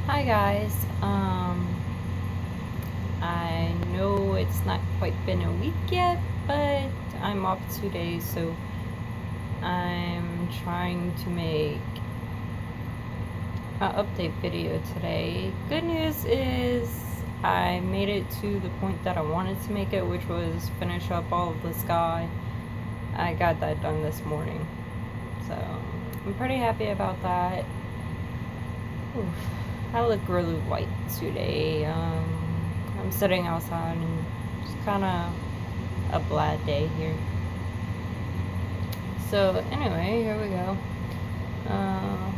Hi guys. I know it's not quite been a week yet, but I'm off 2 days, so I'm trying to make an update video today. Good news is I made it to the point that I wanted to make it, which was finish up all of the sky. I got that done this morning, so I'm pretty happy about that. Oof. I look really white today. I'm sitting outside and it's kind of a bad day here. So anyway, here we go. Uh,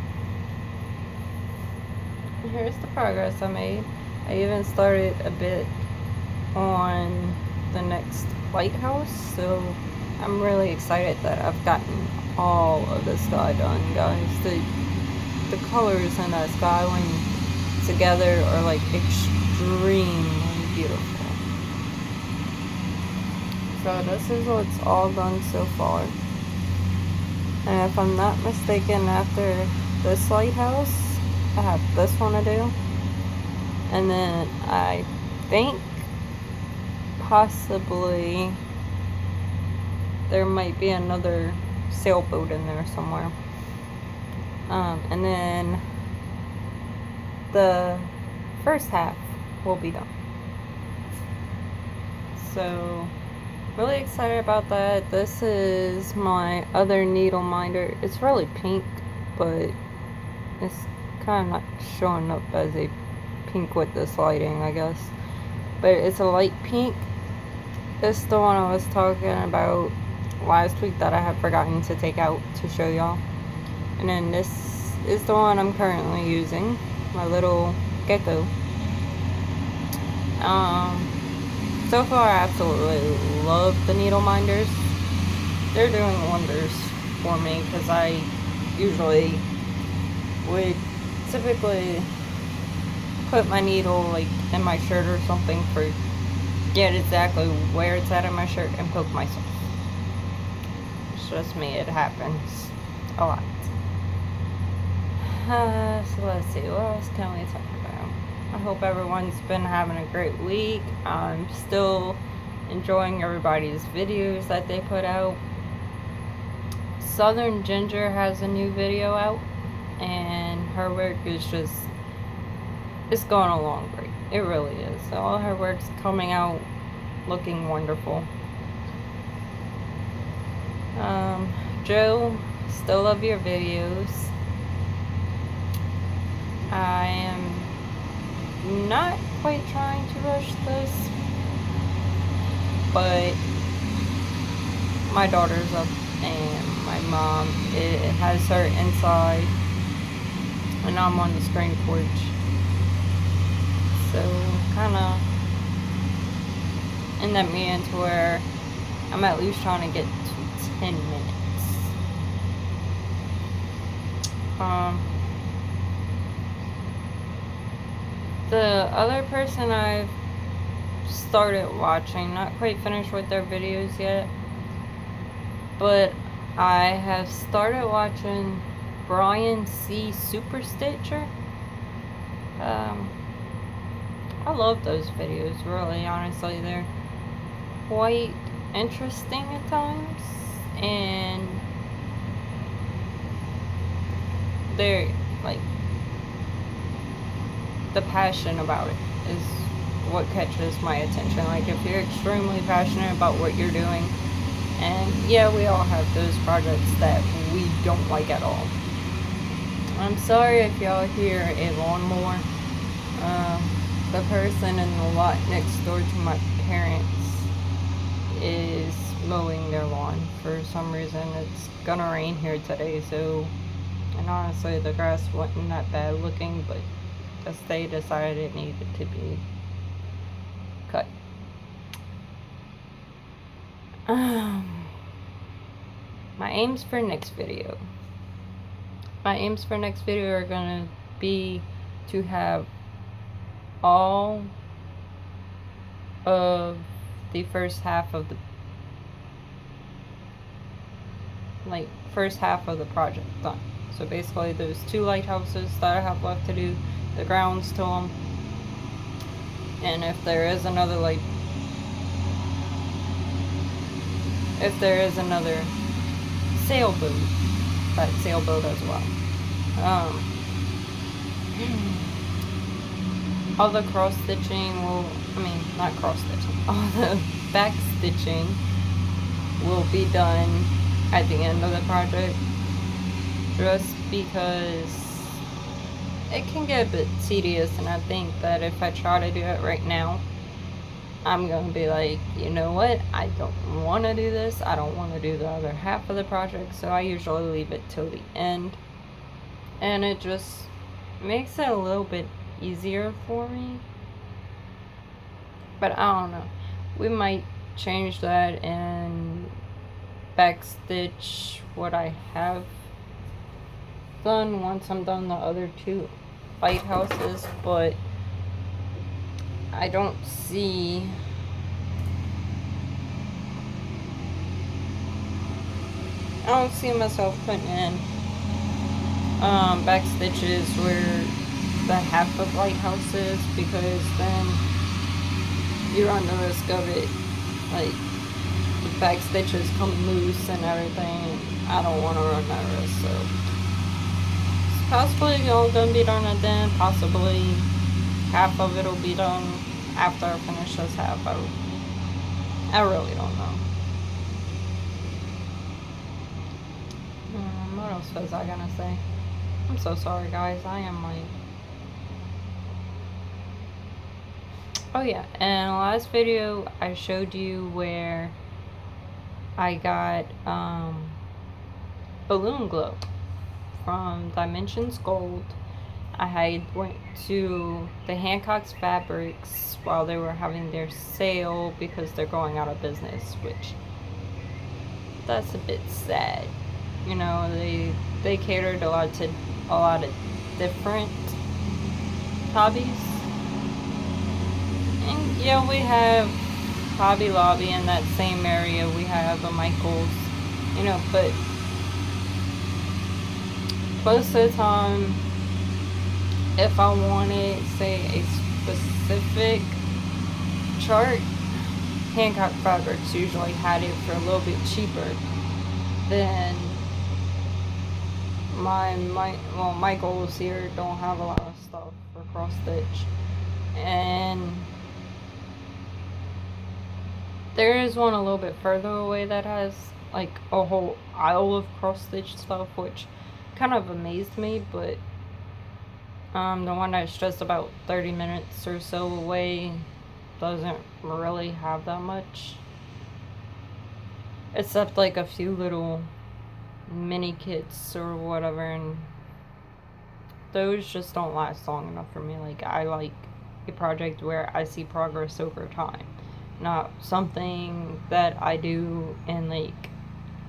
Here's the progress I made. I even started a bit on the next lighthouse, so I'm really excited that I've gotten all of the sky done, guys. The colors in that sky when together are like extremely beautiful. So this is what's all done so far. And if I'm not mistaken, after this lighthouse, I have this one to do. And then I think possibly there might be another sailboat in there somewhere. And then the first half will be done. So really excited about that. This is my other needle minder. It's really pink, but it's kind of not showing up as a pink with this lighting, I guess. But it's a light pink. It's the one I was talking about last week that I have forgotten to take out to show y'all. And then this is the one I'm currently using, my little gecko. So far I absolutely love the needle minders. They're doing wonders for me because I usually would typically put my needle like in my shirt or something, forget exactly where it's at in my shirt, and poke myself. It's just me, it happens a lot. So let's see, what else can we talk about? I hope everyone's been having a great week. I'm still enjoying everybody's videos that they put out. Southern Ginger has a new video out, and her work is just, it's going along great. It really is. All her work's coming out looking wonderful. Joe, still love your videos. I am not quite trying to rush this, but my daughter's up and my mom, it has her inside, and I'm on the screen porch. So kind of in that mean to where I'm at least trying to get to 10 minutes. The other person I've started watching, not quite finished with their videos yet, but I have started watching Brian C. Super Stitcher. I love those videos, really, honestly. They're quite interesting at times, and they're like, the passion about it is what catches my attention. Like, if you're extremely passionate about what you're doing, and yeah, we all have those projects that we don't like at all. I'm sorry if y'all hear a lawnmower. The person in the lot next door to my parents is mowing their lawn. For some reason, it's gonna rain here today, so, and honestly, the grass wasn't that bad looking, but because they decided it needed to be cut. My aims for next video. My aims for next video are gonna be to have all of the first half of the first half of the project done. So basically those 2 lighthouses that I have left to do, the grounds to them. And if there is another sailboat, that sailboat as well. All the cross stitching not cross stitching, all the back stitching will be done at the end of the project, just because it can get a bit tedious, and I think that if I try to do it right now, I'm gonna be like, you know what, I don't want to do this, I don't want to do the other half of the project, so I usually leave it till the end, and it just makes it a little bit easier for me. But I don't know, we might change that and backstitch what I have done once I'm done the other 2 lighthouses, but I don't see myself putting in back stitches where the half of lighthouses, because then you run the risk of it, like, the back stitches come loose and everything, and I don't want to run that risk. So it's possibly all gonna be done at the end, possibly half of it'll be done after I finish this half. I really don't know. What else was I gonna say? I'm so sorry, guys. I am like... Oh yeah, in the last video I showed you where I got balloon glow from Dimensions Gold. I had went to the Hancock's Fabrics while they were having their sale because they're going out of business, which that's a bit sad. You know, they catered a lot of different hobbies. And yeah, we have Hobby Lobby in that same area. We have a Michael's, you know, but most of the time, if I wanted, say, a specific chart, Hancock Fabrics usually had it for a little bit cheaper than Michael's here don't have a lot of stuff for cross stitch. And there is one a little bit further away that has like a whole aisle of cross stitch stuff, which kind of amazed me, but the one that's just about 30 minutes or so away doesn't really have that much, except like a few little mini kits or whatever, and those just don't last long enough for me. Like, I like a project where I see progress over time, not something that I do in like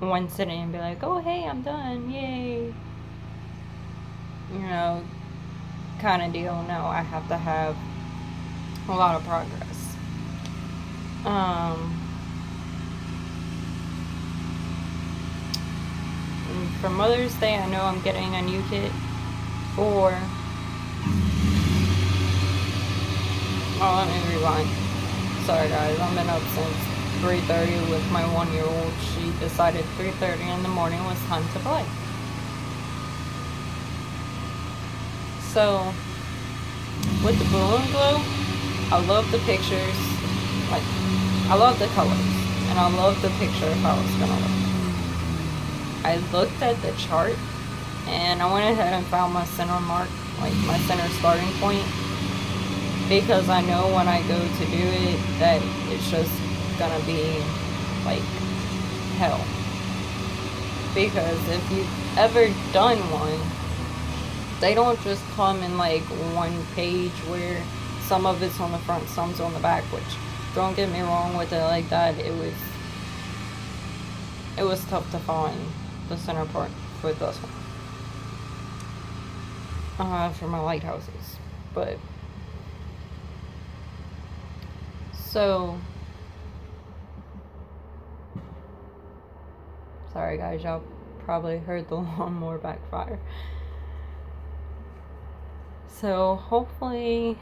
one sitting and be like, oh hey, I'm done, yay, you know, kind of deal. No, I have to have a lot of progress. For Mother's Day, I know I'm getting a new kit for... Oh, let me rewind. Sorry guys, I've been up since 3:30 with my 1-year-old. She decided 3:30 in the morning was time to play. So, with the balloon glow, I love the pictures. Like, I love the colors, and I love the picture if I was gonna look. I looked at the chart, and I went ahead and found my center mark, like my center starting point, because I know when I go to do it that it's just gonna be like hell. Because if you've ever done one, they don't just come in like one page where some of it's on the front, some's on the back, which, don't get me wrong with it like that, it was tough to find the center part for this one. For my lighthouses. But so sorry guys, y'all probably heard the lawnmower backfire. So hopefully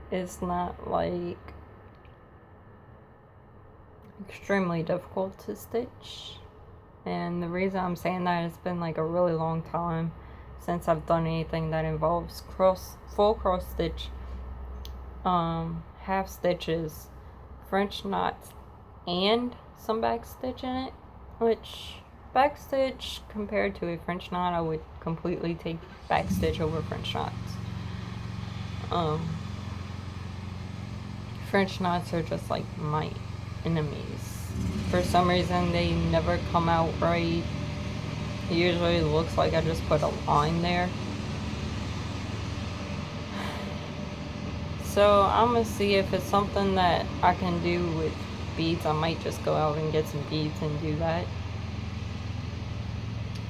it's not like extremely difficult to stitch. And the reason I'm saying that, it's been like a really long time since I've done anything that involves full cross stitch, half stitches, French knots, and some back stitch in it, which back stitch compared to a French knot, I would completely take back stitch over French knots. French knots are just like my enemies. For some reason, they never come out right. It usually looks like I just put a line there. So I'm gonna see if it's something that I can do with beads. I might just go out and get some beads and do that.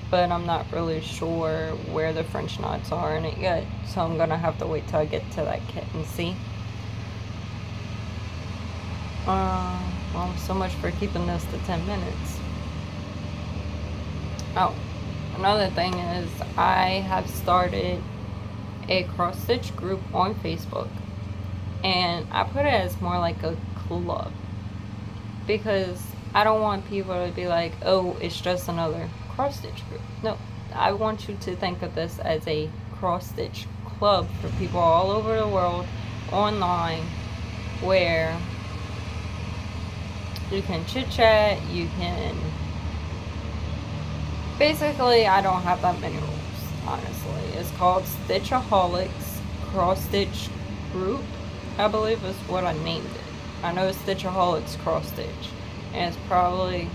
But I'm not really sure where the French knots are in it yet, so I'm gonna have to wait till I get to that kit and see. Well, so much for keeping this to 10 minutes. Oh, another thing is I have started a cross stitch group on Facebook, and I put it as more like a club, because I don't want people to be like, oh, it's just another cross stitch group. No, I want you to think of this as a cross stitch club for people all over the world online, where you can chit chat, you can basically, I don't have that many rules, honestly. It's called Stitchaholics Cross Stitch Group, I believe is what I named it. I know it's Stitchaholics Cross Stitch, and it's probably,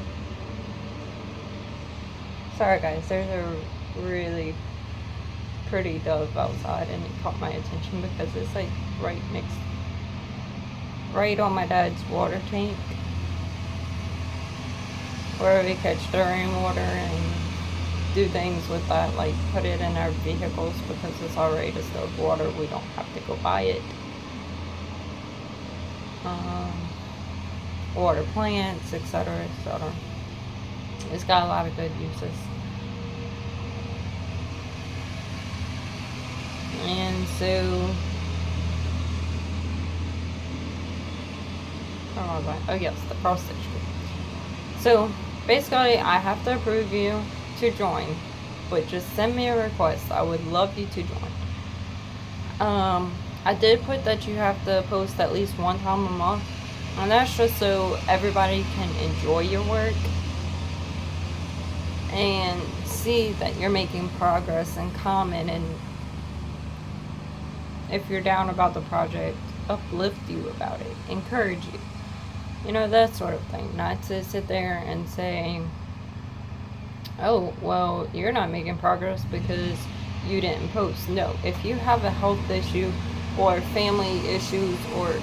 sorry guys, there's a really pretty dove outside, and it caught my attention because it's like right on my dad's water tank, where we catch the rainwater and do things with that, like put it in our vehicles because it's already distilled water. We don't have to go buy it. Water plants, etc., etc. It's got a lot of good uses. And so, where was I? Oh yes, the cross stitch group. So basically, I have to approve you to join, but just send me a request. I would love you to join. I did put that you have to post at least one time a month, and that's just so everybody can enjoy your work and see that you're making progress, and comment, and if you're down about the project, uplift you about it, encourage you. You know, that sort of thing. Not to sit there and say, oh, well, you're not making progress because you didn't post. No, if you have a health issue or family issues, or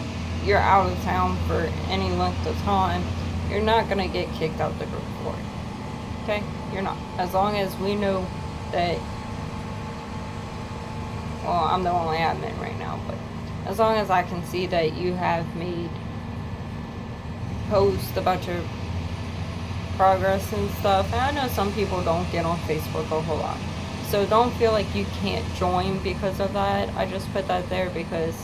you're out of town for any length of time, you're not going to get kicked out the group for it. Okay? You're not. As long as we know that, well, I'm the only admin right now, but as long as I can see that you have made posts about your progress and stuff. And I know some people don't get on Facebook a whole lot, so don't feel like you can't join because of that. I just put that there because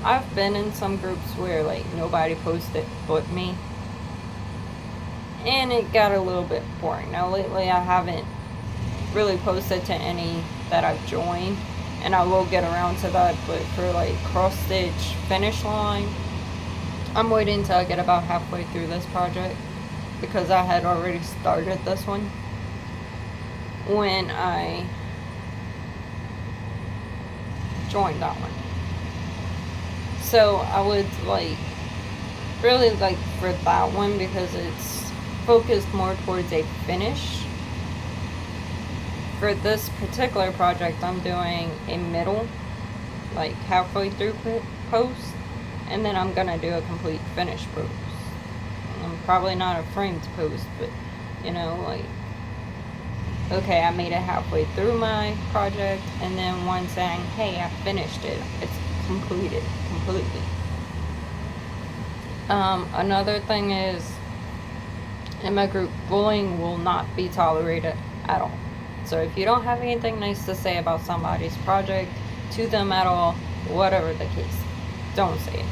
I've been in some groups where like nobody posted but me, and it got a little bit boring. Now lately I haven't really posted to any that I've joined, and I will get around to that. But for like cross stitch finish line, I'm waiting until I get about halfway through this project, because I had already started this one when I joined that one. So I would like really like for that one, because it's focused more towards a finish. For this particular project, I'm doing a middle, like halfway through post, and then I'm gonna do a complete finish post. I'm probably not a framed post, but you know, like, okay, I made it halfway through my project, and then one saying, hey, I finished it, it's completed completely. Another thing is, in my group, bullying will not be tolerated at all. So if you don't have anything nice to say about somebody's project to them at all, whatever the case, don't say it.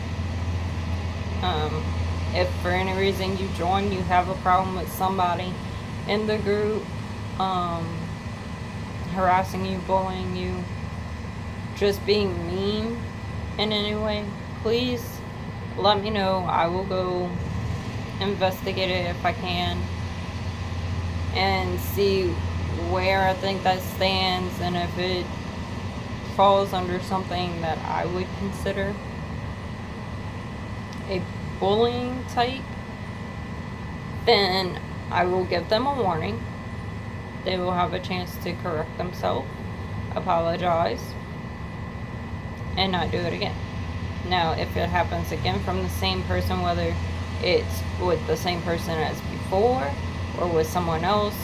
If for any reason you join, you have a problem with somebody in the group, harassing you, bullying you, just being mean in any way, please let me know. I will go investigate it if I can and see where I think that stands, and if it falls under something that I would consider a bullying type, then I will give them a warning. They will have a chance to correct themselves, apologize, and not do it again. Now, if it happens again from the same person, whether it's with the same person as before or with someone else,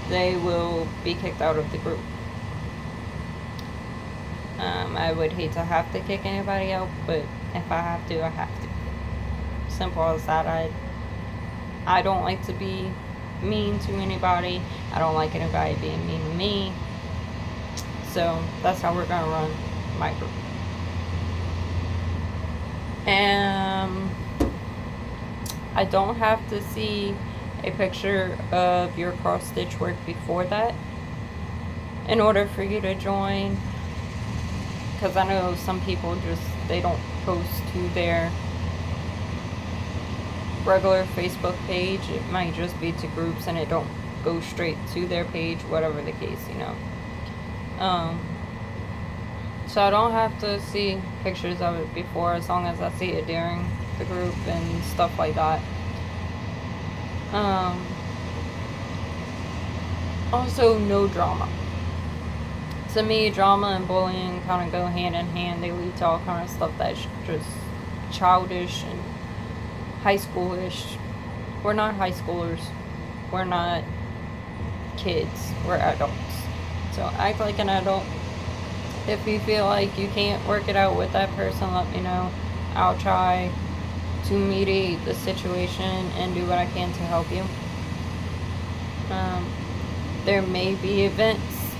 they will be kicked out of the group. I would hate to have to kick anybody out, but if I have to, I have to. Simple as that. I don't like to be mean to anybody. I don't like anybody being mean to me. So that's how we're going to run my group. I don't have to see a picture of your cross stitch work before that in order for you to join, because I know some people they don't post to their regular Facebook page. It might just be to groups and it don't go straight to their page, whatever the case, so I don't have to see pictures of it before, as long as I see it during the group and stuff like that. Also, no drama. To me, drama and bullying kind of go hand in hand. They lead to all kind of stuff that's just childish and high schoolish. We're not high schoolers. We're not kids. We're adults. So act like an adult. If you feel like you can't work it out with that person, let me know. I'll try to mediate the situation and do what I can to help you. There may be events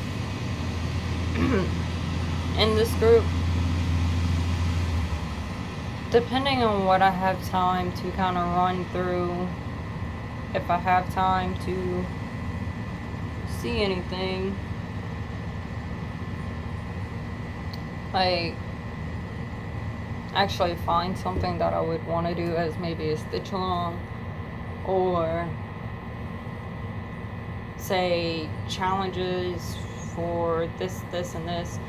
in this group, depending on what I have time to kind of run through. If I have time to see anything, like actually find something that I would want to do as maybe a stitch along, or say challenges for this, and this.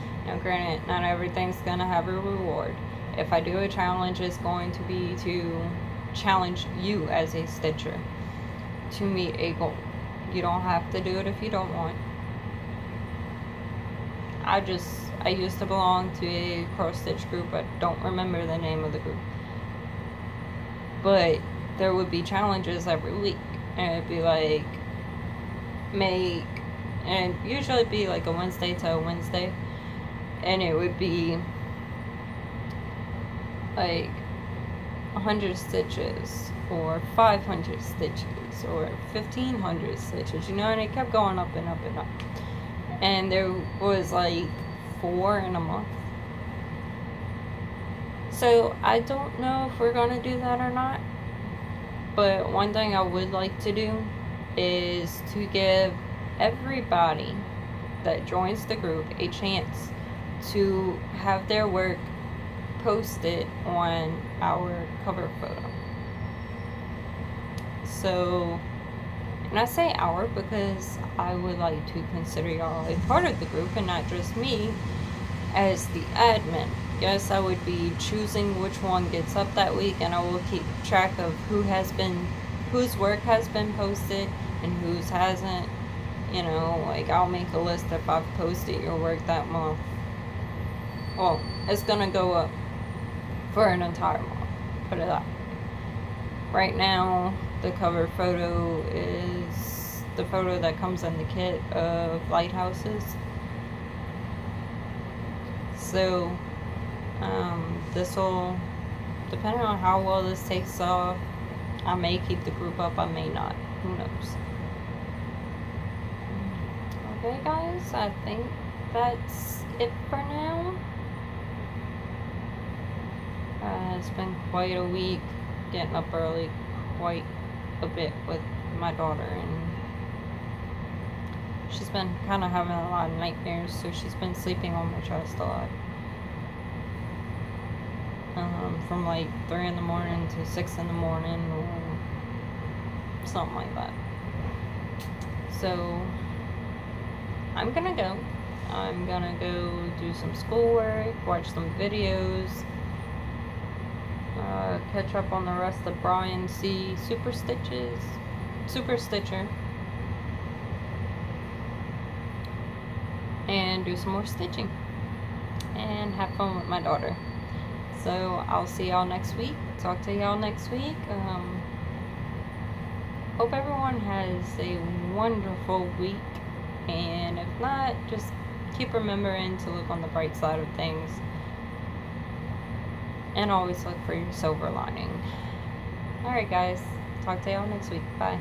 Granted, not everything's gonna have a reward. If I do a challenge, it's going to be to challenge you as a stitcher to meet a goal. You don't have to do it if you don't want. I used to belong to a cross stitch group. I don't remember the name of the group, but there would be challenges every week, and it'd be like and usually it'd be like a Wednesday to a Wednesday, and it would be like 100 stitches or 500 stitches or 1500 stitches, and it kept going up and up and up. And there was like 4 in a month. So I don't know if we're gonna do that or not. But one thing I would like to do is to give everybody that joins the group a chance to have their work posted on our cover photo. So, and I say our because I would like to consider y'all a part of the group and not just me as the admin. Yes, I would be choosing which one gets up that week, and I will keep track of whose work has been posted and whose hasn't. Like I'll make a list if I've posted your work that month. Well, it's gonna go up for an entire month, put it that way. Right now, the cover photo is the photo that comes in the kit of lighthouses. So, this will, depending on how well this takes off, I may keep the group up, I may not. Who knows? Okay, guys, I think that's it for now. It's been quite a week, getting up early quite a bit with my daughter, and she's been kind of having a lot of nightmares, so she's been sleeping on my chest a lot. From like 3 in the morning to 6 in the morning, or something like that. So, I'm gonna go. I'm gonna go do some schoolwork, watch some videos, catch up on the rest of Brian C. Super Stitcher, and do some more stitching, and have fun with my daughter. So I'll see y'all next week. Talk to y'all next week. Hope everyone has a wonderful week, and if not, just keep remembering to look on the bright side of things, and always look for your silver lining. Alright guys, talk to y'all next week. Bye.